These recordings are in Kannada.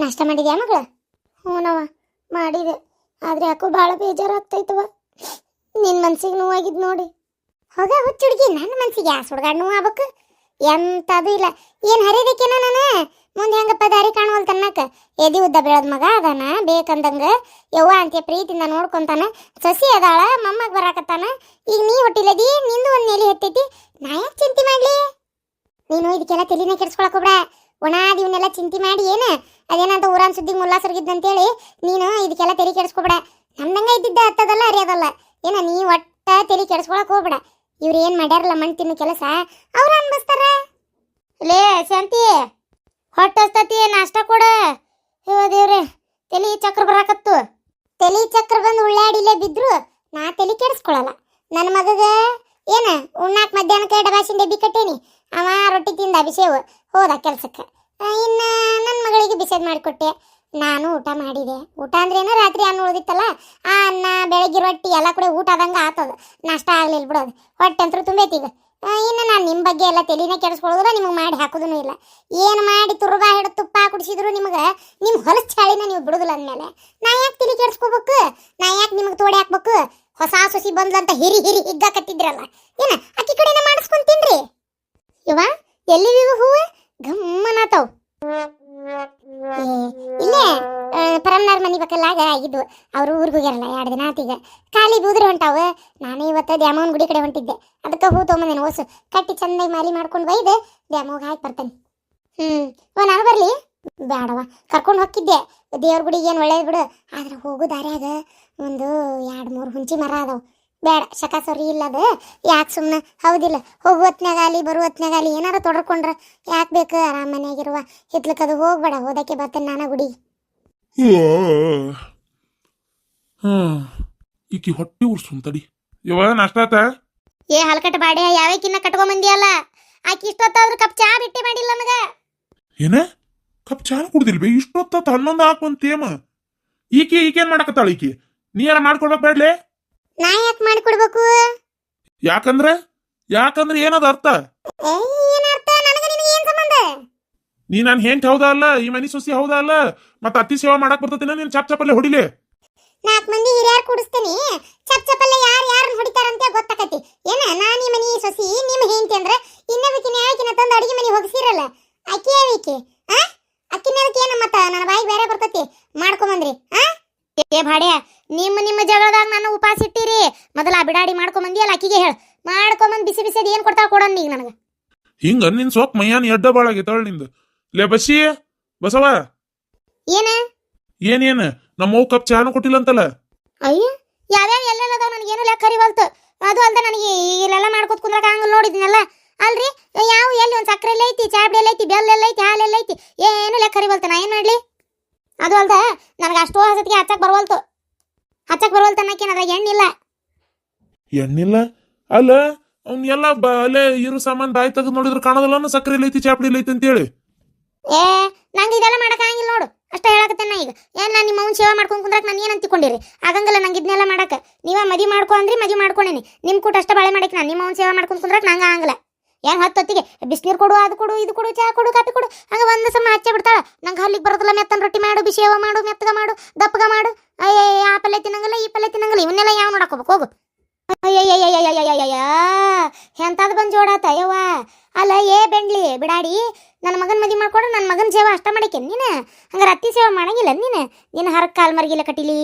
ನಾಷ್ಟ ಮಾಡಿದ್ಯಾ ಮಗಳ? ಹ್ಞೂನವ ಮಾಡಿದೆ. ಆದ್ರೆ ಯಾಕೋ ಭಾಳ ಬೇಜಾರಾಗ್ತೈತವ. ನಿನ್ನ ಮನ್ಸಿಗೆ ನೋವಾಗಿದ್ ನೋಡಿ. ಹೋಗ ಹುಚ್ಚುಡ್ಗಿ, ನನ್ನ ಮನ್ಸಿಗೆ ಯಾ ಸುಡ್ಗಾಡ್ ನೋವು ಆಗ್ಬೇಕು? ಎಂಥದ್ದು ಇಲ್ಲ. ಏನು ಹರಿದಕ್ಕೇನ ನಾನು ಮುಂದೆ ಹೆಂಗಪ್ಪ ದಾರಿ ಕಾಣುವಲ್ ತನ್ನಕ. ಎದಿ ಉದ್ದ ಬೆಳೆದ ಮಗ ಅದಾನ, ಬೇಕಂದಂಗ ಯವ್ವ ಅಂತೆ ಪ್ರೀತಿಯಿಂದ ನೋಡ್ಕೊಂತಾನ. ಸಸಿ ಅದಾಳ, ಮೊಮ್ಮಗ ಬರಾಕತ್ತಾನ. ಈಗ ನೀ ಹೊಟ್ಟಿಲದಿ, ನಿಂದು ಒಂದು ನೆಲೆ ಹತ್ತೈತಿ. ನಾ ಯಾಕೆ ಚಿಂತೆ ಮಾಡ್ಲಿ? ನೀನು ಇದಕ್ಕೆಲ್ಲ ತಲೆನ ಕೆಡ್ಸ್ಕೊಳಕ್ ಹೋಗ್ಬೇಡ. ಒಣಾದಿ ಇವನ್ನೆಲ್ಲ ಚಿಂತೆ ಮಾಡಿ ಏನು ಅದೇನಂತ ಊರಾನ್ ಸುದ್ದಿಗೆ ಮುಲ್ಲಾ ಸುರಗಿದ್ದಂತೇಳಿ ನೀನು ಇದಕ್ಕೆಲ್ಲ ತಲೆ ಕೆಡಿಸ್ಕೊಬೇಡ. ನಮ್ದಂಗ ಇದ್ದಿದ್ದ ಹತ್ತದಲ್ಲ ಅರಿಯೋದಲ್ಲ. ಏನ ನೀ ಒಟ್ಟ ತಲೆ ಕೆಡಿಸ್ಕೊಳಕ್ ಹೋಗ್ಬೇಡ. ಇವ್ರು ಏನು ಮಾಡ್ಯಾರಲ್ಲ ಮಣ್ಣು ತಿನ್ನೋ ಕೆಲಸ ಅವ್ರು ಅನ್ಬಸ್ತಾರ. ಲೇ ಶಾಂತಿ, ಹೊಟ್ಟೆ ಹಸ್ತತಿ, ನಾಷ್ಟ ಕೊಡ. ದೇವ್ರೆ, ತಲೆ ಚಕ್ರ ಬರಾಕತ್ತು. ತಲೆ ಚಕ್ರ ಬಂದು ಉಳ್ಳಾಡಿಲೇ ಬಿದ್ರು ನಾ ತಲೆ ಕೆಡಿಸ್ಕೊಳಲ್ಲ. ನನ್ನ ಮಗಗ ಏನ ಉಣ್ಣಾಕ್ ಮಧ್ಯಾಹ್ನಕ್ಕೆ ಡಬಾಸಿನ ಡಬ್ಬಿ ಕಟ್ಟೇನಿ. ಅವ ರೊಟ್ಟಿ ತಿಂದ ಅಭಿಷೇವ್ ಹೋದ ಕೆಲ್ಸಕ್ಕೆ. ಇನ್ನು ನನ್ನ ಮಗಳಿಗೆ ಬಿಸಿದ್ ಮಾಡಿಕೊಟ್ಟೆ. ನಾನು ಊಟ ಮಾಡಿದೆ. ಊಟ ಅಂದ್ರೇನು ರಾತ್ರಿ ಅನ್ನ ಉಳಿದಿತ್ತಲ್ಲ, ಆ ಅನ್ನ ಬೆಳಗ್ಗೆ ರೊಟ್ಟಿ ಎಲ್ಲ ಕೂಡ ಊಟ ಆದಂಗೆ ಆತದ. ನಾಷ್ಟ ಆಗ್ಲಿಲ್ಲ ಬಿಡೋದು. ಹೊಟ್ಟೆ ಅಂತೂ ತುಂಬೈತಿ. ಈಗ ಇನ್ನು ನಾನು ನಿಮ್ಮ ಬಗ್ಗೆ ಎಲ್ಲ ತಲೆನ ಕೆಡಿಸ್ಕೊಳ್ಳೋದಿಲ್ಲ, ನಿಮಗೆ ಮಾಡಿ ಹಾಕೋದೂ ಇಲ್ಲ. ಏನು ಮಾಡಿ ತುರ್ಗ ಹಿಡಿದು ತುಪ್ಪ ಕುಡಿಸಿದ್ರು ನಿಮಗೆ ನಿಮ್ಮ ಹೊಲಸ ಚಾಳಿನ ನೀವು ಬಿಡೋದಿಲ್ಲ. ಅಂದಮೇಲೆ ನಾ ಯಾಕೆ ತಲೆ ಕೆಡಿಸ್ಕೋಬೇಕು? ನಾ ಯಾಕೆ ನಿಮಗೆ ತೋಡಿ ಹಾಕ್ಬೇಕು? ಹೊಸ ಸೊಸಿ ಬಂದ್ಲಂತ ಹಿರಿ ಹಿಗ್ಗಾಕತ್ತಿದ್ರಲ್ಲ, ಏನ ಅಕ್ಕಿ ಕಡೆನ ಮಾಡಿಸ್ಕೊಂತೀನ್ರಿ. ಇವ ಎಲ್ಲಿವೀವ ಹೂವು ಗಮ್ಮನಾತವ್. ಇಲ್ಲೇ ಪರಮ್ನಾರ್ ಮನಿ ಬಕ್ಕಲ್ಲಾಗ ಆಗಿದ್ವು. ಅವರು ಊರಿಗೆ ಹೋಗ್ಯಾರಲ್ಲ 2 ದಿನ ಆತೀಗ. ಖಾಲಿ ಬೂದ್ರಿ ಹೊಂಟಾವು. ನಾನು ಇವತ್ತು ದ್ಯಾಮವ್ವನ ಗುಡಿ ಕಡೆ ಹೊಂಟಿದ್ದೆ. ಅದಕ್ಕೆ ಹೂ ತೊಗೊಂಬಂದೇನೆ. ಓಸು ಕಟ್ಟಿ ಚಂದಾಗಿ ಮಾಲಿ ಮಾಡ್ಕೊಂಡು ಒಯ್ದು ದ್ಯಾಮವ್ಗೆ ಹಾಕಿ ಬರ್ತೇನೆ. ನಾನು ಬರಲಿ? ಬೇಡವ, ಕರ್ಕೊಂಡು ಹೋಗಿದ್ದೆ ದೇವ್ರ ಗುಡಿಗೆ. ಏನು ಒಳ್ಳೇದು ಬಿಡು. ಆದ್ರೆ ಹೋಗೋ ದಾರ್ಯಾಗ ಒಂದು 2-3 ಹುಂಚಿ ಮರ ಅದಾವು. ಬೇಡ, ಶಕ ಸರಿ ಇಲ್ಲದ. ಯಾಕೆ ಸುಮ್ಮನೆ? ಹೌದಿಲ್ಲ, ಹೋಗು ಹೊತ್ನಾಗಾಲಿ ಬರು ಹೊತ್ನಾಗಾಲಿ ಏನಾರ ತೊಡ್ಕೊಂಡ್ರೆ ಯಾಕೆ ಬೇಕು? ಆರಾಮ ಮನೆಯಾಗಿರುವ ಹಿತ್ಲಕ್ಕದು ಹೋಗ್ಬೇಡ. ಹೋದಕ್ಕೆ ಬರ್ತೇನೆ ನಾನು ಗುಡಿ. ಈಕಿ ಹೊಟ್ಟಿ ಉರ್ಸುಂತಡಿ. ಯವ್ವ ನಾಷ್ಟ ಆತ? ಏ ಹಲ್ಕಟ್ಟ ಬಾಡೆ, ಯಾವಕ್ಕಿನ್ನ ಕಟ್ಕೊಂಬಂದಿಯಲ್ಲ. ಆಕಿ ಇಷ್ಟೊತ್ತಾದ್ರೂ ಕಪ್ ಚಾ ಬಿಟ್ಟೆ ಮಾಡಿಲ್ಲ ನನಗ. ಏನ ಕಪ್ ಚಾ ಕುಡ್ದಿಲ್ ಬೇ? ಇಷ್ಟೊತ್ತ 11 ಹಾಕುವಂತೇಮ. ಈಕೇನ್ ಮಾಡಕತ್ತಾಳ? ಈಕಿ ನೀ ಯಾರ ಮಾಡ್ಕೊಡ್ಬೇಕು ಬೇಡ್ಲೆ? ನಾ ಯಾಕೆ ಮಾಡಿಕೊಡ್ಬೇಕು? ಯಾಕಂದ್ರೆ ಏನದ ಅರ್ಥ? ಏನರ್ಥ? ನನಗ ನಿನಗೆ ಏನ್ ಸಂಬಂಧ? ನೀ ನಾನು ಹೆಂಟ್ ಹೌದಾ ಅಲ್ಲ, ಈ ಮನಿ ಸೊಸಿ ಹೌದಾ ಅಲ್ಲ, ಮತ್ತೆ ಅತ್ತಿ ಸೇವಾ ಮಾಡಕ್ ಬರ್ತತಿನ? ನೀನ್ ಚಪ್ಪಲ್ಲೇ ಹೊಡಿಲೆ. 4 ಮಂದಿ ಹಿರಿಯರ್ ಕೂಡಿಸ್ತೀನಿ. ಚಪ್ಪಲ್ಲೇ ಯಾರನ್ನ ಹೊಡಿತಾರಂತ ಗೊತ್ತಾಕತಿ. ಏನ ನಾನು ಈ ಮನಿ ಸೊಸಿ ನಿಮ್ಮ ಹೆಂಡತಿ ಅಂದ್ರೆ ಇನ್ನೊಬ್ಬಕಿನ ಯಾಕಿನ ತಂದು ಅಡಿಗೆ ಮನಿ ಹೋಗಿಸಿರಲ್ಲ. ಅಕ್ಕಿ ಯಾವಿಕೆ ಅಕ್ಕಿನದಕ್ಕೆ ಏನ ಮತ್ತ ನನ್ನ ಬಾಯಿ ಬೇರೆ ಬರ್ತತಿ. ಮಾಡ್ಕೊಂಬಂದ್ರಿ ಏ ಭಾಡ್ಯ, ನಿಮ್ಮ ಜಗಳದಾಗ ನಾನು ಉಪವಾಸ ಇಟ್ಟಿರಿ. ಮೊದಲ ಬಿಡಾಡಿ ಮಾಡ್ಕೊಂಬಂದಿ ಅಲ್ಲ, ಅಕ್ಕಿಗೆ ಹೇಳ ಮಾಡ್ಕೊಂಬಂದ್ ಬಿಸಿ ಬಿಸಿದ್ ಏನ್ ಕೊಡ್ತಾವ ಕೊಡೋಣ ಈಗ ನನಗ. ಹಿಂಗ ನಿನ್ ಸೊಪ್ ಮೈಯಾನ ಎಡ್ಡ ಬಾಳಾಗೈತಾಳ ನಿಂದ. ಲೇ ಬಸ್ಸಿ, ಬಸವ, ಏನ್ ನಮ್ಮ ಕಪ್ ಚಾನು ಕೊಟ್ಟಿಲ್ಲ ಅಂತಲ್ಲ? ಅಯ್ಯ, ಯಾವ್ಯಾವ ಎಲ್ಲೆಲ್ಲದಾವ ನನಗೇನು ಲೆಕ್ಕ ಹರಿವಲ್ತು. ಅದು ಅಲ್ದ ನನಗೆ ಇಲ್ಲೆಲ್ಲ ಮಾಡ್ಕೊತ ಕುಂದ್ರಕ ಹಂಗ ನೋಡಿದ್ನಲ್ಲ. ಅಲ್ರಿ, ಯಾವ ಎಲ್ಲಿ ಒಂದು ಸಕ್ಕರೆ ಎಲ್ಲ ಐತಿ, ಚಾಪಡಿ ಎಲ್ಲ ಐತಿ, ಬೆಲ್ಲ ಎಲ್ಲ ಐತಿ, ಹಾಲೆಲ್ಲ ಐತಿ, ಏನು ಲೆಕ್ಕ ಹರಿವಲ್ತು. ನಾ ಏನ್ ಮಾಡ್ಲಿ? ಅದು ಅಲ್ದ ನನಗೆ ಅಷ್ಟೋ ಹಸತಿಗೆ ಹಚ್ಚಕ್ ಬರವಲ್ತು ಅನ್ನಕೇನ ಅದ್ರಾಗ ಎಣ್ಣಿಲ್ಲ ಅಲ್ಲ. ಅವ್ನ ಎಲ್ಲ ಅಲ್ಲೇ ಇರು ಸಾಮಾನ್ ಬಾಯಿ ತೆಗೆದು ನೋಡಿದ್ರೆ ಕಾಣೋದಲ್ಲ ಸಕ್ಕರೆ ಐತಿ ಚಾಪಡಿ ಐತಿ ಅಂತೇಳಿ. ಏ ನಂಗೆ ಇದೆಲ್ಲ ಮಾಡಕ್ ಆಗಿಲ್ಲ ನೋಡು. ಅಷ್ಟ ಹೇಳಕತ್ತೇನ ಈಗ. ಏನ್ ನಾನು ನಿಮ್ಮ ಅವ್ನ ಸೇವಾ ಮಾಡ್ಕೊಂಡ್ ಕುಂದ್ರಕ್ ನಾನು ಏನ್ ಅಂತಿಕೊಂಡಿರಿ? ಆಗಂಗಿಲ್ಲ ನಂಗೆ ಇದನ್ನೆಲ್ಲ ಮಾಡಕ. ನೀವ ಮದಿ ಮಾಡ್ಕೊ ಅಂದ್ರಿ, ಮದಿ ಮಾಡ್ಕೊಂಡೇನಿ. ನಿಮ್ ಕೂಟ ಅಷ್ಟ ಬಾಳೆ ಮಾಡಕ್ ನಾನು ನಿಮ್ಮ ಅವ್ನ ಸೇವಾ ಮಾಡ್ಕೊಂಡ್ ಕುಂದ್ರಕ್ ನಂಗೆ ಆಗಂಗಿಲ್ಲ. ಹೆಂಗ್ ಹೊತ್ತಿಗೆ ಬಿಸಿನೀರು ಕೊಡು, ಅದು ಕೊಡು, ಇದು ಕೊಡು, ಚಾ ಕೊಡು, ಕಾಪಿ ಕೊಡು, ಹಂಗ ಒಂದ್ ಸಮ ಹಚ್ಚೆ ಬಿಡ್ತಾಳ. ನಂಗೆ ಹಲ್ಲಿಗೆ ಬರೋದಿಲ್ಲ. ಮೆತ್ತನ ರೊಟ್ಟಿ ಮಾಡು, ಬಿಸಿಯವ ಮಾಡು, ಮೆತ್ತಗ ಮಾಡು, ದಪ್ಪಗ ಮಾಡು. ಆ ಪಲ್ಲೆ ತಿನ್ನಂಗಿಲ್ಲ, ಈ ಪಲ್ಲೆ ತಿನ್ನಂಗಿಲ್ಲ. ಇವನ್ನೆಲ್ಲ ಯಾವ ನೋಡಕ್ ಹೋಗ್ಬೇಕು? ಹೋಗು. ಅಯ್ಯಯ್ಯಯ್ಯಯ್ಯಯ್ಯಯ್ಯ, ಎಂತಾದ್ ಬಂದ್ ಜೋಡಾತ ಯವ್ವ. ಅಲ್ಲ ಏ ಬೆಂಡ್ಲಿ ಬಿಡಾಡಿ, ನನ್ನ ಮಗನ ಮದಿ ಮಾಡ್ಕೊಂಡು ನನ್ನ ಮಗನ ಸೇವಾ ಅಷ್ಟ ಮಾಡಕೇನ್ ನೀನು? ಹಂಗಾರೆ ಅತ್ತಿ ಸೇವಾ ಮಾಡಂಗಿಲ್ಲ ನೀನು ಹರಕ್ ಕಾಲ್ ಮರ್ಗಿಲ್ಲ ಕಟ್ಟಿಲಿ.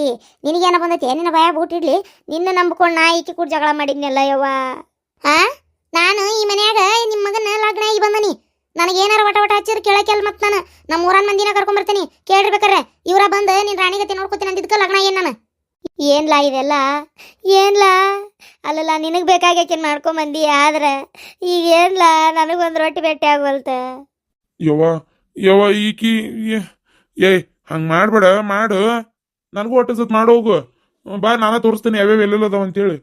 ನಿನಗೇನ ಬಂದೈತಿ? ನಿನ್ನ ಭಯ ಬೂಟಿಡ್ಲಿ. ನಿನ್ನ ನಂಬ್ಕೊಂಡು ನಾ ಈಕಿ ಕೂಡ ಜಗಳ ಮಾಡಿದ್ನಲ್ಲ ಯವ್ವ. ನಾನು ಈ ಮನ್ಯಾಗ ನಿಮ್ಮ ಮಗನ ಲಗ್ನ ಆಗಿ ಬಂದನಿ. ನನಗೇನಾರ ವಟ ಹಚ್ಚಿರ್ ಕೇಳಕ್ಕೆಲ್ಲ. ಮತ್ತೆ ನಾನು ನಮ್ಮ ಊರನ್ ಮಂದಿನ ಕರ್ಕೊಂಬರ್ತೀನಿ. ಕೇಳಿರ್ಬೇಕಾರೆ ಇವ್ರ ಬಂದು ನಿನ್ ರಾಣಿಗತಿ ನೋಡ್ಕೊತೀನಿ ಅಂದಿದ್ಕ ಲಗ್ನ ಏನ್ ನಾನು? ಏನ್ಲಾ ಇದೆಲ್ಲ? ಏನ್ಲಾ ಅಲ್ಲಲ್ಲ, ನಿನಗ್ ಬೇಕಾಗ್ಯಾಕೇನ್ ಮಾಡ್ಕೊಂಬಂದಿ. ಆದ್ರೆ ಈಗ ಏನ್ಲಾ ನನಗೊಂದು ರೊಟ್ಟಿ ಭೇಟಿ ಆಗ್ವಲ್ತ. ಯವ್ವ ಈಕಿ ಹಂಗ ಮಾಡ್ಬೇಡ. ಮಾಡು, ನನಗೂ ಹೊಟ್ಟೆ ಸತ್ ಮಾಡೋಗು. ಬಾ, ನಾನ ತೋರಿಸ್ತೇನೆ ಯಾವ್ಯಾವ ಎಲ್ಲೆಲ್ಲದಾವ ಅಂತೇಳಿ.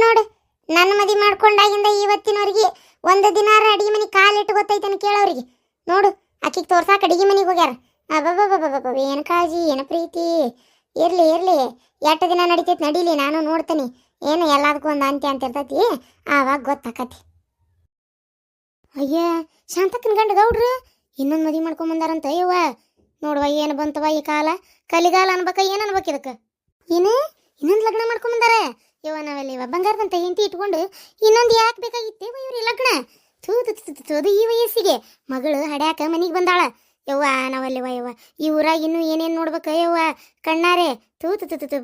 ನೋಡು, ನನ್ನ ಮದಿ ಮಾಡ್ಕೊಂಡಾಗಿಂದ ಇವತ್ತಿನವ್ರಿಗೆ ಒಂದು ದಿನಾರ ಅಡಿಗೆ ಮನೆ ಕಾಲಿಟ್ಟು ಗೊತ್ತೈತನ ಕೇಳೋರಿಗೆ. ನೋಡು, ಆಕಿಗೆ ತೋರ್ಸಾಕ ಅಡಿಗೆ ಮನೆಗೆ ಹೋಗ್ಯಾರ. ಅಬ್ಬಬ್ಬಬ್ಬಬ್ಬ, ಏನು ಕಾಳಜಿ, ಏನು ಪ್ರೀತಿ. ಇರ್ಲಿ 8 ದಿನ ನಡಿತೈತಿ, ನಡೀಲಿ. ನಾನು ನೋಡ್ತೀನಿ. ಏನು ಎಲ್ಲದಕ್ಕೂ ಒಂದು ಅಂತ್ಯ ಅಂತ ಇರ್ತೈತಿ, ಆವಾಗ ಗೊತ್ತಾಕತಿ. ಅಯ್ಯ, ಶಾಂತಕ್ಕನ ಗಂಡ ಗೌಡ್ರು ಇನ್ನೊಂದು ಮದುವೆ ಮಾಡ್ಕೊಂಬಂದಾರಂತ ಯವ್ವ. ನೋಡುವ ಏನು ಬಂತವ ಈ ಕಾಲ, ಕಲಿಗಾಲ ಅನ್ಬೇಕ ಏನು ಅನ್ಬೇಕು ಇದಕ್ಕೆ. ಏನು ಇನ್ನೊಂದು ಲಗ್ನ ಮಾಡ್ಕೊಂಬಂದಾರ ಯವ್ವ. ನಾವಲ್ಲಿ ಬಂಗಾರದಂತ ಹೆಂಡತಿ ಇಟ್ಕೊಂಡು ಇನ್ನೊಂದು ಯಾಕೆ ಬೇಕಾಗಿತ್ತೇವ ಇವ್ರಿ ಲಗ್ನ? ತೂದು ಈ ವಯಸ್ಸಿಗೆ ಮಗಳು ಹಡ್ಯಾಕ ಮನಿಗೆ ಬಂದಾಳ ಯವ್ವ. ನಾವಲ್ಲಿ ಯವ್ವ ಈ ಊರಾಗ ಇನ್ನೂ ಏನೇನು ನೋಡ್ಬೇಕ ಯವ್ವ ಕಣ್ಣಾರೆ. ತೂ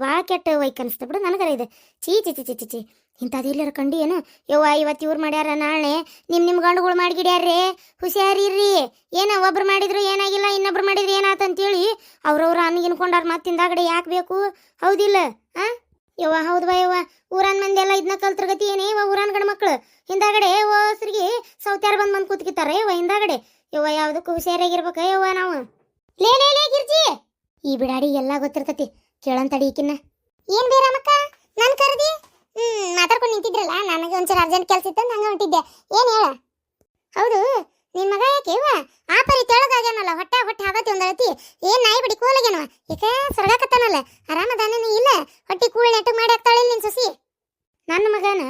ಭಾಳ ಕೆಟ್ಟ ವೈಕ್ ಅನಿಸ್ತ ಬಿಡು ನನಗರ ಇದು. ಚೀ ಚಿ ಚಿ ಚಿ ಚಿ ಚಿ ಇಂಥದ್ದು ಎಲ್ಲರ ಕಂಡು ಏನು ಯವ್ವ. ಇವತ್ತು ಇವ್ರು ಮಾಡ್ಯಾರ, ನಾಳೆ ನಿಮ್ಮ ಗಂಡುಗಳು ಮಾಡಿಗಿಡ್ಯಾರ್ರಿ. ಹುಷಾರಿರ್ರಿ. ಏನ ಒಬ್ರು ಮಾಡಿದ್ರು ಏನಾಗಿಲ್ಲ, ಇನ್ನೊಬ್ರು ಮಾಡಿದ್ರು ಏನಾತಂತೇಳಿ ಅವ್ರವ್ರು ಅನ್ನಗಿನ್ಕೊಂಡಾರ. ಮತ್ತೆ ಹಿಂದಾಗಡೆ ಯಾಕೆ ಬೇಕು? ಹೌದಿಲ್ಲ ಆ ಯವ್ವ? ಹೌದು ಬಾ ಯವ್ವ. ಊರನ್ ಮಂದಿ ಎಲ್ಲ ಇದನ್ನ ಕಲ್ತ್ರ ಗತಿ ಏನೇ ಯವ್ವ? ಊರನ್ ಗಂಡು ಮಕ್ಳು ಹಿಂದಾಗಡೆ ಓಸ್ರಿಗೆ ಸೌತ್ಯಾರ ಬಂದು ಕೂತ್ಕಿತ್ತಾರ ಯವ್ವ ಹಿಂದಾಗಡೆ. ಯವ್ವ ಯಾವುದಕ್ಕೂ ಹುಷಾರಾಗಿರ್ಬೇಕ ಯವ್ವ ನಾವು. ಲೇ ಲೇ ಲೇ ಗಿರ್ಜಿ, ಈ ಬಿಡಾಡಿ ಎಲ್ಲ ಗೊತ್ತಿರ್ತತಿ. ಕೇಳಂತಡಿ ಈಕಿನ್ನ. ಏನ್ ಬೇರಮ್ಮಕ್ಕ ನನ್ ಕರೆದಿ? ಮಾತಾಡ್ಕೊಂಡು ನಿಂತಿದ್ರಲ್ಲ, ನನಗೆ ಒಂಚೂರು ಅರ್ಜೆಂಟ್ ಕೆಲಸ ಇತ್ತು, ಹಂಗೆ ಹೊಂಟಿದ್ದೆ. ಏನು ಹೇಳ? ಹೌದು, ನಿನ್ ಮಗ ಯಾಕೆ ಇವ ಆ ಪರಿ ತೆಳಗಾಗ್ಯಾನಲ್ಲ, ಹೊಟ್ಟೆ ಆಗತಿ ಒಂದಳತಿ. ಏನ್ ನಾಯಿ ಬಿಡಿ ಕೂಲಾಗ್ಯಾನವ? ಯಾಕೆ ಸೊರಗಾಕತ್ತಾನಲ್ಲ? ಆರಾಮದಾನೇನು ಇಲ್ಲ? ಹೊಟ್ಟಿ ಕೂಳ್ ನೆಟ್ಟಗೆ ಮಾಡಿ ಹಾಕ್ತಾಳಿಲ್ಲ ನಿನ್ ಸೊಸಿ? ನನ್ನ ಮಗನ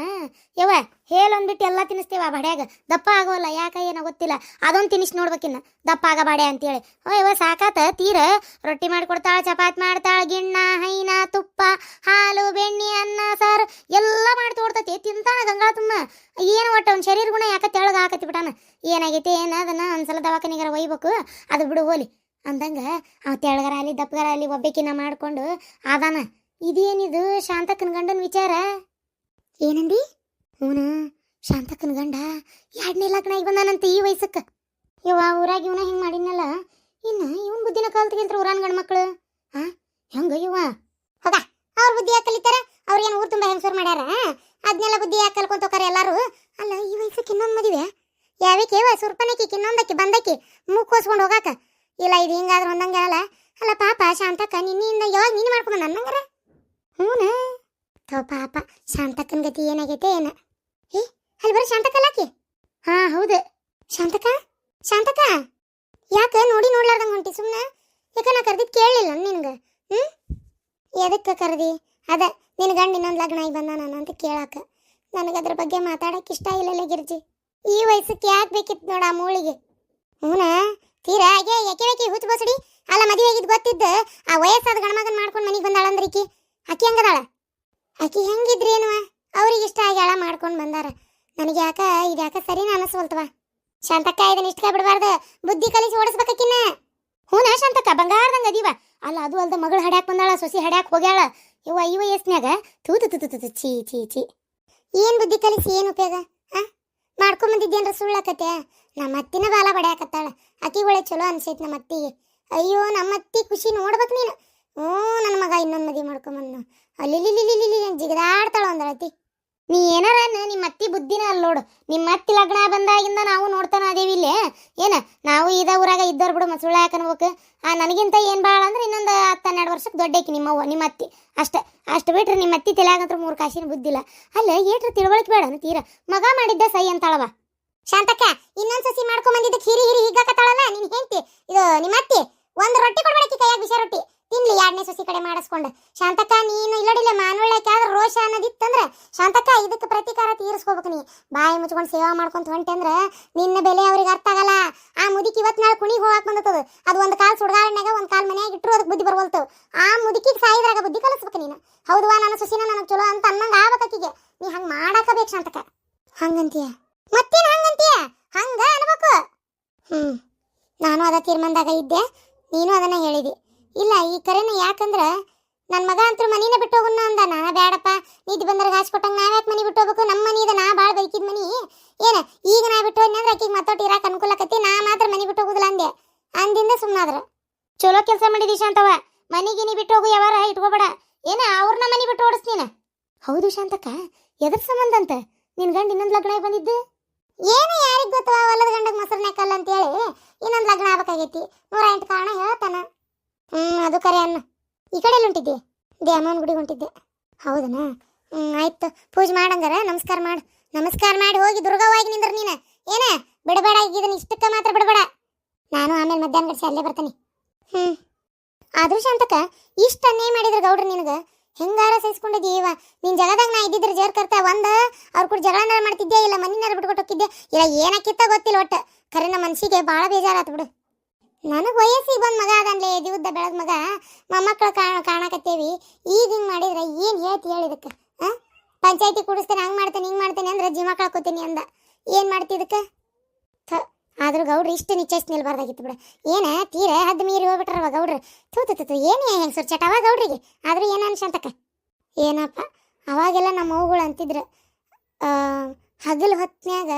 ಯವ್ವ ಹೇಳೊಂದ್ಬಿಟ್ಟು ಎಲ್ಲ ತಿನ್ನಿಸ್ತೇವ ಬಡ್ಯಾಗ. ದಪ್ಪ ಆಗೋಲ್ಲ ಯಾಕ ಏನೋ ಗೊತ್ತಿಲ್ಲ. ಅದೊಂದು ತಿನ್ನಿಸ್ ನೋಡ್ಬೇಕಿನ್ನ ದಪ್ಪ ಆಗ ಬಾಡೆ ಅಂತೇಳಿ. ಯವ್ವ ಸಾಕಾತ ತೀರ. ರೊಟ್ಟಿ ಮಾಡಿಕೊಡ್ತಾಳ, ಚಪಾತಿ ಮಾಡ್ತಾಳ, ಗಿಣ್ಣ ಹೈನ ತುಪ್ಪ ಹಾಲು ಬೆಣ್ಣೆ ಅನ್ನ ಸಾರು ಎಲ್ಲ ಮಾಡಿ ತೋಡ್ತತಿ. ತಿಂತಾನ ಗಂಗಾಳ ತುಂಬ. ಏನು ಒಟ್ಟು ಅವ್ನ ಶರೀರ ಗುಣ ಯಾಕೆ ತೆಳಗ ಹಾಕತಿ ಬಿಟ್ಟಾನ. ಏನಾಗೈತಿ ಏನು ಅದನ್ನ ಒಂದ್ಸಲ ದವಾಖಾನಿಗಾರ ಒಯ್ಬೇಕು. ಅದು ಬಿಡು ಹೋಲಿ ಅಂದಂಗ ಅವ್ ತೆಳಗರ ಅಲ್ಲಿ ದಪ್ಪಗರ ಅಲ್ಲಿ ಒಬ್ಬಕಿನ ಮಾಡ್ಕೊಂಡು ಆದಾನ. ಇದೇನಿದು ಶಾಂತಕ್ಕನ ಗಂಡನ ವಿಚಾರ? ಏನಂದಿ? ಅವನು ಶಾಂತಕ್ಕನ ಗಂಡ 2ನೇ ಲಗ್ನ ಆಗಿ ಬಂದಾನಂತ ಈ ವಯಸ್ಸಕ್ಕೆ. ಇವ ಊರಾಗ ಇವನ ಹಿಂಗೆ ಮಾಡಿದ್ನಲ್ಲ, ಇನ್ನು ಇವನ್ ಬುದ್ಧಿನ ಕಲ್ತ್ಗಿಂತ ಊರಾನ್ ಗಂಡ ಮಕ್ಳು ಹೆಂಗ ಇವ? ಹೋಗ ಅವ್ರ ಬುದ್ಧಿ ಯಾಕೆ ಕಲಿತಾರ? ಅವ್ರೇನು ಊರು ತುಂಬ ಹೆಂಗಸರು ಮಾಡ್ಯಾರ? ಅದನ್ನೆಲ್ಲ ಬುದ್ಧಿ ಯಾಕೆ ಕಲ್ಕೊಂತೋಕಾರ ಎಲ್ಲಾರು? ಅಲ್ಲ ಈ ವಯಸ್ಸಕ್ಕೆ ಇನ್ನೊಂದು ಮದುವೆ ಯಾವಕೇವ? ಸುರ್ಪನಕಿ ಇನ್ನೊಂದಕ್ಕಿ ಬಂದಕ್ಕಿ ಮೂಕೋಸ್ಕೊಂಡು ಹೋಗಾಕ ಇಲ್ಲ. ಇದು ಹಿಂಗಾದ್ರೆ ಒಂದಂಗೆ ಅಲ್ಲ. ಅಲ್ಲ ಪಾಪ ಶಾಂತಕ್ಕ ನಿನ್ನಿಂದ ಯಾವಾಗ ನೀನು ಮಾಡ್ಕೊಂಬ ನನ್ನಂಗಾರ? ಹ್ಞೂ ತೋ ಪಾಪ ಶಾಂತಕ್ಕನ ಗತಿ ಏನಾಗೈತೆ ಏನ? ಏ ಅಲ್ಲಿ ಬರೋ ಶಾಂತಕ್ಕಲ್ಲಾಕಿ? ಹಾ ಹೌದು ಶಾಂತಕ್ಕ. ಶಾಂತಕ್ಕ ಯಾಕೆ ನೋಡಿ ನೋಡ್ಲಾರ್ದಂಗೆ ಹೊಂಟಿ ಸುಮ್ಮನೆ? ಯಾಕೆ ನಾ ಕರೆದಿದ್ದು ಕೇಳಲಿಲ್ಲ ನಿನ್ಗೆ? ಎದಕ್ಕೆ ಕರೆದಿ? ಅದ ನಿನ್ನ ಗಂಡ ಇನ್ನೊಂದು ಲಗ್ನ ಆಗಿ ಬಂದ ನಾನು ಅಂತ ಕೇಳಾಕ. ನನಗದ್ರ ಬಗ್ಗೆ ಮಾತಾಡಕ್ಕೆ ಇಷ್ಟ ಇಲ್ಲಲ್ಲ ಗಿರ್ಜಿ. ಈ ವಯಸ್ಸಕ್ಕೆ ಯಾಕೆ ಬೇಕಿತ್ತು ನೋಡ ಆ ಮೂಳಿಗೆ? ಹ್ಞೂನಾ ತೀರಾ ಹಾಗೆ ಯಾಕೆ ಹುಚ್ಚು ಬಸಡಿ. ಅಲ್ಲ ಮದುವೆ ಆಗಿದ್ದು ಗೊತ್ತಿದ್ದು ಆ ವಯಸ್ಸಾದ ಗಣಮಗನ್ ಮಾಡ್ಕೊಂಡು ಮನೆಗೆ ಬಂದಾಳಂದ್ರೆ ಆಕಿ ಹೆಂಗದಾಳ? ಆಕಿ ಹೆಂಗಿದ್ರಿ ಏನುವ? ಅವ್ರಿಗೆ ಇಷ್ಟ ಆಗಿ ಮಾಡ್ಕೊಂಡು ಬಂದಾರ. ನನಗೆ ಇದ್ಯಾಕ ಸರಿನ ಅನಿಸ್ವಲ್ತವ. ಶಾಂತಕ್ಕ ಇದನ್ನ ಇಷ್ಟ ಬಿಡಬಾರ್ದು, ಬುದ್ಧಿ ಕಲಿಸಿ ಓಡಿಸ್ಬೇಕಿನ್ನ. ಹ್ಞೂನಾ ಶಾಂತಕ್ಕ ಬಂಗಾರದಂಗ ಅದೀವ. ಅಲ್ಲ ಅದು ಅಲ್ದ ಮಗಳು ಹಡ್ಯಾಕ್ ಬಂದಾಳ, ಸೊಸಿ ಹಡ್ಯಾಕ್ ಹೋಗ್ಯಾಳ. ಇವ ಈ ವಯಸ್ಸಿನಾಗ ತೂತು ಚೀ ಚೀ ಚೀ. ಏನು ಬುದ್ಧಿ ಕಲಿಸಿ ಏನು ಉಪಯೋಗ? ಮಾಡ್ಕೊಂಬಂದಿದ್ದೇನ್ರ ಸುಳ್ಳಾಕತ್ತೆ? ನಮ್ಮ ಅತ್ತಿನ ಬಾಲ ಬಡ್ಯಾಕತ್ತಾಳ. ಆಕಿ ಒಳ್ಳೆ ಚಲೋ ಅನ್ಸೈತಿ ನಮ್ಮ ಅತ್ತಿಗೆ. ಅಯ್ಯೋ ನಮ್ಮ ಅತ್ತಿ ಖುಷಿ ನೋಡ್ಬೇಕು ನೀನು. ನನ್ನ ಮಗ ಇನ್ನೊಂದು ಮದುವೆ ಮಾಡ್ಕೊಂಬಂದು ಅಲ್ಲಿ ಜಿಗದಾಡ್ತಾಳ ಒಂದಳತಿ. ನೀ ಏನಾರ ನಿಮ್ಮ ಅತ್ತಿ ಬುದ್ಧಿನ ಅಲ್ಲಿ ನೋಡು. ನಿಮ್ಮ ಅತ್ತಿ ಲಗ್ನ ಬಂದಾಗಿಂದ ನಾವು ನೋಡ್ತಾನ ಅದೇವಿ ಇಲ್ಲೇ. ಏನ ನಾವು ಇದ ಊರಾಗ ಇದ್ದವ್ರು ಬಿಡು ಸುಳ್ಳ ಯಾಕನ್ಬೇಕು. ನನಗಿಂತ ಏನು ಭಾಳ ಅಂದ್ರೆ ಇನ್ನೊಂದು 10-12 ವರ್ಷಕ್ಕೆ ದೊಡ್ಡಕಿ ನಿಮ್ಮ ಅತ್ತಿ ಅಷ್ಟು ಬಿಟ್ರೆ ನಿಮ್ಮ ಅತ್ತಿ ತಲೆಯಾಗಂತ್ರ 3 ಕಾಸಿನ ಬುದ್ಧಿಲ್ಲ. ಅಲ್ಲ ಏಟ್ರ ತಿಳುವಳಿಕೆ ಬೇಡ ತೀರ. ಮಗ ಮಾಡಿದ್ದ ಸೈ ಅಂತಾಳವ. ಶಾಂತಕ್ಕ ಇನ್ನೊಂದು ಸಸಿ ಮಾಡ್ಕೊಂಬಂದಿದ್ದ ಹಿರಿ ಹೀಗಾಕತ್ತಾಳಲ್ಲ ನಿನ್ ಹೆಂಡ್ತಿ. ಇದು ನಿಮ್ಮ ಅತ್ತಿ ಒಂದು ರೊಟ್ಟಿ ಕೊಡ್ಬೇಡಕ್ಕಿ ಕೈಯಾಗ ಬಿಸಿ ರೊಟ್ಟಿ ತಿನ್ಲಿ 2ನೇ ಸೊಸಿ ಕಡೆ ಮಾಡಿಸ್ಕೊಂಡು. ಶಾಂತಕ್ಕ ನೀನು ಇಲ್ಲಡಿಲ್ಲ ಮಾನವಳ್ಳಕ್ಕೆ ಆದ್ರೆ ರೋಷ ಅನ್ನೋದಿತ್ತಂದ್ರೆ ಶಾಂತಕ್ಕ ಇದಕ್ಕೆ ಪ್ರತೀಕಾರ ತೀರಿಸ್ಕೋಬೇಕು. ನೀ ಬಾಯಿ ಮುಚ್ಕೊಂಡು ಸೇವಾ ಮಾಡ್ಕೊಂತ ಹೊಂಟೆ ಅಂದ್ರೆ ನಿನ್ನ ಬೆಲೆ ಅವ್ರಿಗೆ ಅರ್ಥ ಆಗಲ್ಲ. ಆ ಮುದುಕಿ ಇವತ್ತು ನಾಳೆ ಕುಣಿಗೆ ಹೋಗಾಕ್ ಬಂದತದ. ಅದು ಒಂದು ಕಾಲು ಸುಡ್ಗಾರಣ್ಯಾಗ ಒಂದು ಕಾಲು ಮನೆಯಾಗ ಇಟ್ಟರು ಅದಕ್ಕೆ ಬುದ್ಧಿ ಬರ್ವಲ್ತು. ಆ ಮುದುಕಿಗೆ ಸಾಯಿದ್ರಾಗ ಬುದ್ಧಿ ಕಲಿಸ್ಬೇಕು ನೀನು. ಹೌದವಾ ನನ್ನ ಸೊಸಿನ ನನಗೆ ಚಲೋ ಅಂತ ಅನ್ನಂಗೆ ಆಗ್ಬೇಕೀಗೆ. ನೀ ಹಂಗೆ ಮಾಡಾಕಬೇಕು ಶಾಂತಕ್ಕ. ಹಂಗಂತೀಯ? ಮತ್ತೇನು ಹಂಗಂತೀಯ? ಹಂಗ ಅನ್ಬೇಕು. ನಾನು ಅದ ತೀರ್ಮಾನದಾಗ ಇದ್ದೆ, ನೀನು ಅದನ್ನ ಹೇಳಿದಿ. ಇಲ್ಲ ಈ ಕರೆನ ಯಾಕಂದ್ರೆ ನನ್ನ ಮಗ ಅಂತೂ ಮನಿನ ಬಿಟ್ಟು ಹೋಗುನ್ನ ಅಂದ. ನಾ ಬೇಡಪ್ಪ ನಿದ್ದೆ ಬಂದ್ರೆ ಗಾಸ್ ಕೊಟ್ಟಂಗೆ ನಾವ್ಯಾಕೆ ಮನೆ ಬಿಟ್ಟು ಹೋಗ್ಬೇಕು? ನಮ್ಮ ಮನಿ ಇದೆ, ನಾ ಭಾಳ ಬೈಕಿದ ಮನಿ. ಏನು ಈಗ ನಾ ಬಿಟ್ಟು ಹೋದ್ನಿ ಅಂದ್ರೆ ಆಕಿಗೆ ಮತ್ತೊಟ್ಟು ಇರಾಕ ಅನುಕೂಲಕತ್ತಿ. ನಾ ಮಾತ್ರ ಮನೆ ಬಿಟ್ಟು ಹೋಗುದಿಲ್ಲ ಅಂದೆ. ಅಂದಿಂದ ಸುಮ್ಮನಾದ್ರ. ಚಲೋ ಕೆಲಸ ಮಾಡಿದಿ ಶಾಂತವ. ಮನಿಗೆ ನೀ ಬಿಟ್ಟು ಹೋಗು ಯಾವಾರ ಇಟ್ಕೋಬೇಡ. ಏನ ಅವ್ರನ್ನ ಮನೆ ಬಿಟ್ಟು ಓಡಿಸ್ ನೀನು. ಹೌದು ಶಾಂತಕ್ಕ ಎದ್ರ ಸಂಬಂಧ ಅಂತ ನಿನ್ ಗಂಡ ಇನ್ನೊಂದು ಲಗ್ನ ಬಂದಿದ್ದು? ಏನು ಯಾರಿಗೆ ಗೊತ್ತವ? ಹೊಲದ ಗಂಡಗೆ ಮೊಸರನೇ ಕಲ್ಲ ಅಂತೇಳಿ ಇನ್ನೊಂದು ಲಗ್ನ ಆಗ್ಬೇಕಾಗೈತಿ. 108 ಕಾರಣ ಹೇಳ್ತಾನ. ಅದು ಕರೆ ಅನ್ನ. ಈ ಕಡೆ ಎಲ್ಲಿ ಹೊಂಟಿದ್ದೆ? ದ್ಯಾಮವ್ವನ ಗುಡಿಗೆ ಹೊಂಟಿದ್ದೆ. ಹೌದನಾ? ಆಯ್ತು ಪೂಜೆ ಮಾಡಂಗಾರ ನಮಸ್ಕಾರ ಮಾಡು. ನಮಸ್ಕಾರ ಮಾಡಿ ಹೋಗಿ ದುರ್ಗವ್ವಾಗಿ ನಿಂದ್ರ ನೀನು. ಏನ ಬಿಡಬೇಡ, ಇದನ್ನ ಇಷ್ಟಕ್ಕ ಮಾತ್ರ ಬಿಡಬೇಡ. ನಾನು ಆಮೇಲೆ ಮಧ್ಯಾಹ್ನ ಗಡಿಸಿ ಅಲ್ಲೇ ಬರ್ತೀನಿ. ಆದ್ರೂ ಶಾಂತಕ್ಕ ಇಷ್ಟ ಅನ್ಯಾಯ ಮಾಡಿದ್ರೆ ಗೌಡ್ರು ನಿನಗೆ ಹೆಂಗಾರ ಸಹಿಸ್ಕೊಂಡಿದ್ದೀವ ನಿನ್ ಜಗದಾಗ ನಾ ಇದ್ದಿದ್ರೆ ಜೇರ್ ಕರ್ತ ಒಂದ ಅವ್ರ ಕೂಡ ಜಗಳನಾರ ಮಾಡ್ತಿದ್ದೆ ಇಲ್ಲ ಮನಿನಾರ ಬಿಟ್ಕೊಟ್ಟು ಹೋಗಿದ್ದೆ ಇಲ್ಲ ಏನಕ್ಕಿತ್ತ ಗೊತ್ತಿಲ್ಲ ಒಟ್ಟ ಖರೆ ನಮ್ಮ ಮನ್ಸಿಗೆ ಭಾಳ ಬೇಜಾರಾತ್ ಬಿಡು. ನನಗೆ ವಯಸ್ಸಿಗೆ ಬಂದ್ ಮಗ ಅದನ್ಲೇ ದಿವದ್ದ ಬೆಳೆದ ಮಗ ಮೊಮ್ಮಕ್ಕಳು ಕಾಣಕತ್ತೇವಿ ಈಗ ಹಿಂಗ್ ಮಾಡಿದ್ರೆ ಏನ್ ಹೇಳ್ತಿ ಹೇಳಿದಕ್ಕೆ ಪಂಚಾಯತಿ ಕೂಡಿಸ್ತೇನೆ ಹಂಗ್ ಮಾಡ್ತೇನೆ ಹಿಂಗ್ ಮಾಡ್ತೇನೆ ಅಂದ್ರೆ ಜೀವ ಕಳ್ಕೊತೀನಿ ಅಂದ ಏನ್ ಮಾಡ್ತಿದಕ್ಕೆ ಆದ್ರೂ ಗೌಡ್ರು ಇಷ್ಟು ನಿಶ್ಚಯಿಸಿ ನಿಲ್ಬಾರ್ದಾಗಿತ್ತು ಬಿಡ ಏನ ತೀರ ಹದ್ದು ಮೀರಿ ಹೋಗ್ಬಿಟ್ರವ ಗೌಡ್ರು ತೂತು ಏನೇ ಹೆಂಗ್ ಸುರ್ಚಟವ ಗೌಡ್ರಿಗೆ ಆದ್ರೂ ಏನ ಅನ್ಸಂತಕ್ಕ ಏನಪ್ಪ ಅವಾಗೆಲ್ಲ ನಮ್ಮ ಅವ್ಗಳು ಅಂತಿದ್ರು ಹಗಲು ಹೊತ್ನ್ಯಾಗ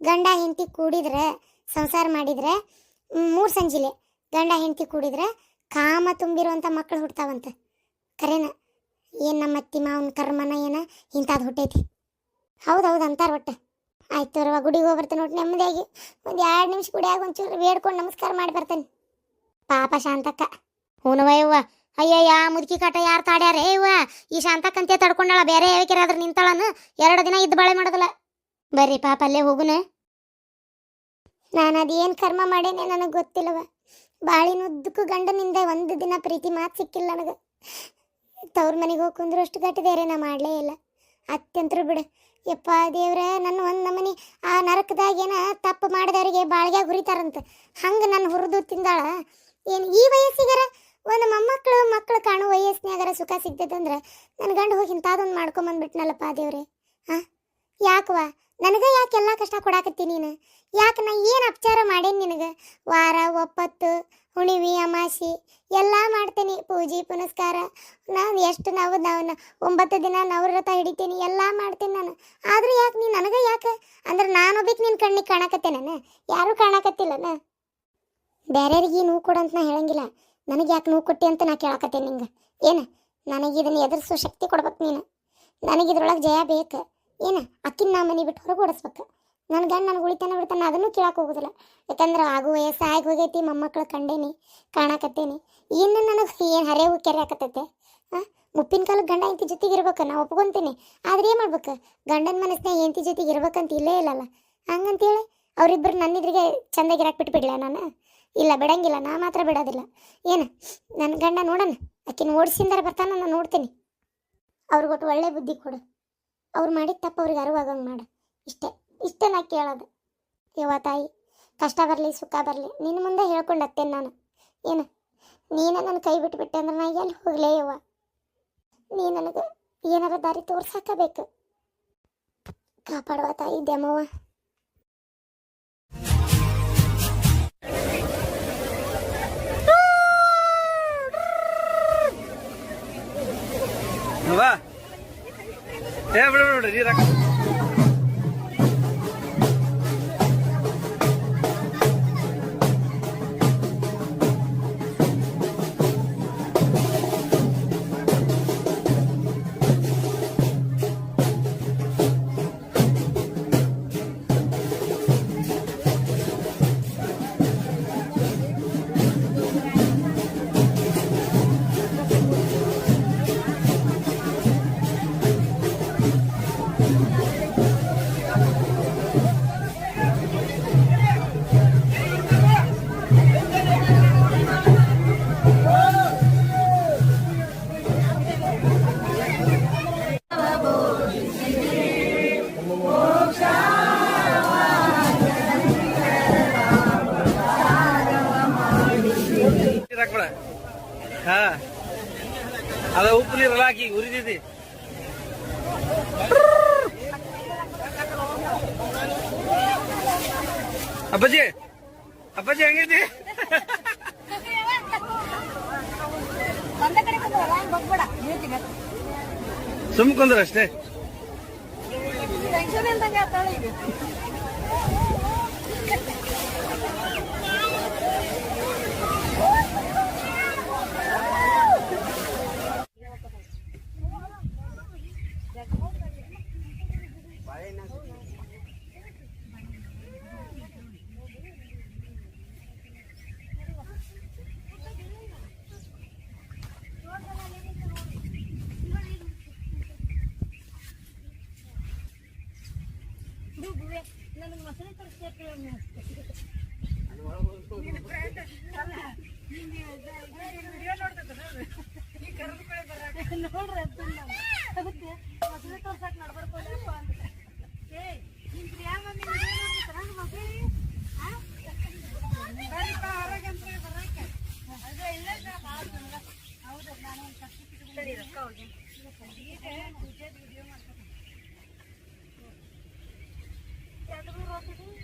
ಗಂಡ ಹೆಂಡತಿ ಕೂಡಿದ್ರೆ ಸಂಸಾರ ಮಾಡಿದ್ರೆ 3 ಸಂಜಿಲೆ ಗಂಡ ಹೆಂಡತಿ ಕೂಡಿದ್ರೆ ಕಾಮ ತುಂಬಿರುವಂಥ ಮಕ್ಕಳು ಹುಡ್ತಾವಂತ ಕರೆನ ಏನು ನಮ್ಮ ಅತ್ತಿ ಮಾವನ ಕರ್ಮನ ಏನ ಇಂಥದ್ದು ಹುಟ್ಟೈತಿ ಹೌದೌದು ಅಂತಾರ ಒಟ್ಟು ಆಯ್ತು ರವ ಗುಡಿಗೆ ಹೋಗಿ ಬರ್ತೇನೆ ಒಟ್ಟು ನೆಮ್ಮದಿಯಾಗಿ ಒಂದು 2 ನಿಮಿಷ ಗುಡಿಯಾಗ ಒಂಚೂರು ಬೇಡ್ಕೊಂಡು ನಮಸ್ಕಾರ ಮಾಡಿ ಬರ್ತೇನೆ ಪಾಪ ಶಾಂತಕ್ಕ ಹೂನವಯ್ಯವ್ವ ಅಯ್ಯಯ್ಯ ಮುದುಕಿ ಕಾಟ ಯಾರು ತಾಡ್ಯಾರೇ ಇವ್ವ ಈ ಶಾಂತಕ್ಕಂತೆ ತಡ್ಕೊಂಡಾಳ ಬೇರೆ ಯಾವಕ್ಕಿರಾದ್ರೆ ನಿಂತಾಳನು 2 ದಿನ ಇದ್ದು ಬಾಳೆ ಮಾಡೋದಲ್ಲ ಬರ್ರಿ ಪಾಪ ಅಲ್ಲೇ ಹೋಗುನ ನಾನು ಅದೇನು ಕರ್ಮ ಮಾಡೇನೆ ನನಗೆ ಗೊತ್ತಿಲ್ಲವ ಬಾಳಿನುದ್ದಕ್ಕೂ ಗಂಡನಿಂದ 1 ದಿನ ಪ್ರೀತಿ ಮಾತು ಸಿಕ್ಕಿಲ್ಲ ನನಗೆ ತವ್ರ ಮನೆಗೆ ಹೋಗಿ ಕುಂದ್ರು ಅಷ್ಟು ಗಟ್ಟಿದೇರೆ ನಾ ಮಾಡಲೇ ಇಲ್ಲ ಅತ್ಯಂತರು ಬಿಡು ಯಪ್ಪ ದೇವ್ರೆ ನನ್ನ ಒಂದು ನಮನಿ ಆ ನರಕದಾಗೇನ ತಪ್ಪು ಮಾಡಿದವರಿಗೆ ಬಾಳ್ಗ್ಯಾಗ ಹುರಿತಾರಂತ ಹಂಗೆ ನನ್ನ ಹುರಿದು ತಿಂದಾಳ ಏನು ಈ ವಯಸ್ಸಿಗಾರ ಒಂದು ಮಕ್ಕಳು ಕಾಣೋ ವಯಸ್ಸಿನಾಗಾರ ಸುಖ ಸಿಗ್ತದಂದ್ರೆ ನನ್ನ ಗಂಡು ಹೋಗಿ ಇಂಥದೊಂದು ಮಾಡ್ಕೊಂಬಂದ್ಬಿಟ್ನಲ್ಲಪ್ಪ ದೇವ್ರೆ ಯಾಕವಾ ನನಗೆ ಯಾಕೆ ಎಲ್ಲ ಕಷ್ಟ ಕೊಡಾಕತ್ತಿ ನೀನು ಯಾಕೆ ನಾ ಏನು ಅಪಚಾರ ಮಾಡೇನಿ ನಿನಗೆ ವಾರ ಒಪ್ಪತ್ತು ಹುಣಿವಿ ಅಮಾಸಿ ಎಲ್ಲ ಮಾಡ್ತೀನಿ ಪೂಜೆ ಪುನಸ್ಕಾರ ನಾನು ಎಷ್ಟು ನಾವು 9 ದಿನ ನವರತ ಹಿಡಿತೀನಿ ಎಲ್ಲ ಮಾಡ್ತೀನಿ ನಾನು ಆದರೂ ಯಾಕೆ ನೀನು ನನಗೆ ಯಾಕೆ ಅಂದ್ರೆ ನಾನೊಬ್ಬಕ್ಕೆ ನಿನ್ನ ಕಣ್ಣಿಗೆ ಕಾಣಕತ್ತೇನ ಯಾರೂ ಕಾಣಕತ್ತಿಲ್ಲನ ಬೇರೆಯವ್ರಿಗೆ ನೋವು ಕೊಡಂತ ನಾ ಹೇಳಂಗಿಲ್ಲ ನನಗೆ ಯಾಕೆ ನೋವು ಕೊಟ್ಟಿ ಅಂತ ನಾ ಕೇಳಕತ್ತೇನೆ ನಿಂಗೆ ಏನು ನನಗೆ ಇದನ್ನು ಎದುರಿಸೋ ಶಕ್ತಿ ಕೊಡ್ಬೇಕು ನೀನು ನನಗಿದ್ರೊಳಗೆ ಜಯ ಬೇಕು ಏನು ಅಕ್ಕಿನ ನಾ ಮನೆ ಬಿಟ್ಟು ಹೊರಗೆ ಓಡಿಸ್ಬೇಕು ನನ್ನ ಗಂಡ ನನಗೆ ಉಳಿತಾನೆ ಬಿಡ್ತಾನೆ ಅದನ್ನು ಕೇಳಕ್ಕೆ ಹೋಗೋದಿಲ್ಲ ಯಾಕಂದ್ರೆ ಆಗು ವಯಸ್ಸು ಆಗಿ ಹೋಗೈತಿ ಮೊಮ್ಮಕ್ಕಳು ಕಂಡೇನಿ ಕಾಣಕತ್ತೇನಿ ಇನ್ನು ನನಗೆ ಏನು ಹರೆವು ಕೆರೆ ಹಾಕತ್ತೈತೆ ಮುಪ್ಪಿನ ಕಾಲಕ್ಕೆ ಗಂಡ ಹೆಂಡತಿ ಜೊತೆಗೆ ಇರ್ಬೇಕು ನಾ ಒಪ್ಕೊತೀನಿ ಆದ್ರೆ ಏನು ಮಾಡ್ಬೇಕು ಗಂಡನ ಮನಸ್ಸಿನಾಗ ಹೆಂಡತಿ ಜೊತೆಗೆ ಇರ್ಬೇಕಂತ ಇಲ್ಲೇ ಇಲ್ಲಲ್ಲ ಹಂಗಂತೇಳಿ ಅವರಿಬ್ಬರು ನನ್ನಿದ್ರಿಗೆ ಚಂದಾಗಿರಾಕ್ ಬಿಟ್ಬಿಡ್ಲ ನಾನು ಇಲ್ಲ ಬಿಡಂಗಿಲ್ಲ ನಾ ಮಾತ್ರ ಬಿಡೋದಿಲ್ಲ ಏನು ನನ್ನ ಗಂಡ ನೋಡೋಣ ಆಕಿನ ಓಡಿಸಿಂದಾರ ಬರ್ತಾನ ನಾನು ನೋಡ್ತೀನಿ ಅವ್ರಿಗೊಟ್ಟು ಒಳ್ಳೆ ಬುದ್ಧಿ ಕೊಡು ಅವ್ರು ಮಾಡಿದ ತಪ್ಪು ಅವ್ರಿಗೆ ಅರಿವಾಗಂಗೆ ಮಾಡು ಇಷ್ಟೇ ನಾ ಕೇಳೋದು ಯವ್ವ ತಾಯಿ ಕಷ್ಟ ಬರಲಿ ಸುಖ ಬರಲಿ ನಿನ್ನ ಮುಂದೆ ಹೇಳ್ಕೊಂಡು ಹತ್ತೇನೆ ನಾನು ಏನು ನೀನು ನನ್ನ ಕೈ ಬಿಟ್ಬಿಟ್ಟೆ ಅಂದ್ರೆ ನಾ ಎಲ್ಲಿ ಹೋಗ್ಲೇ ಯವ್ವ ನೀ ನನಗೆ ಏನಾರ ದಾರಿ ತೋರ್ಸಾಕಬೇಕು ಕಾಪಾಡುವ ತಾಯಿ ದ್ಯಾಮವ್ವ ಬಿಡು ನೀರು ಹಾಕ್ಬೇಡ ಹಾ ಅದ ಉಪ್ಪು ನೀರಲ್ಲ ಹಾಕಿ ಉರಿದೈತಿ ಅಪ್ಪಾಜಿ ಅಪ್ಪಾಜಿ ಹೆಂಗೈತಿ ಸುಮ್ ಕುಂದ್ರ ಅಷ್ಟೇ ನೋಡ್ರಿ ಅದಕ್ಕೆ ಮದುವೆ ತೋರ್ಸಕ್ ನಡ್ಬರ್ಕೊಲ್ಲಪ್ಪ ಅಂತ ಏ ನಿಮ್ಗೆ ಯಾವ ಮದುವೆ ಬರ್ರಿಪ್ಪ ಹೊರಗೆ ಅಂತ ಬರಕ್ಕೆ ಅದು ಇಲ್ಲ ಹೌದು ನಾನು ಒಂದು ಸರ್ಟಿಫಿಕೇಟ್ ರೊಕ್ಕ ಹೋಗಿ ಈಗ ಪೂಜೆ ವಿಡಿಯೋ ಮಾಡ್ತೀನಿ 2 ಮೂರು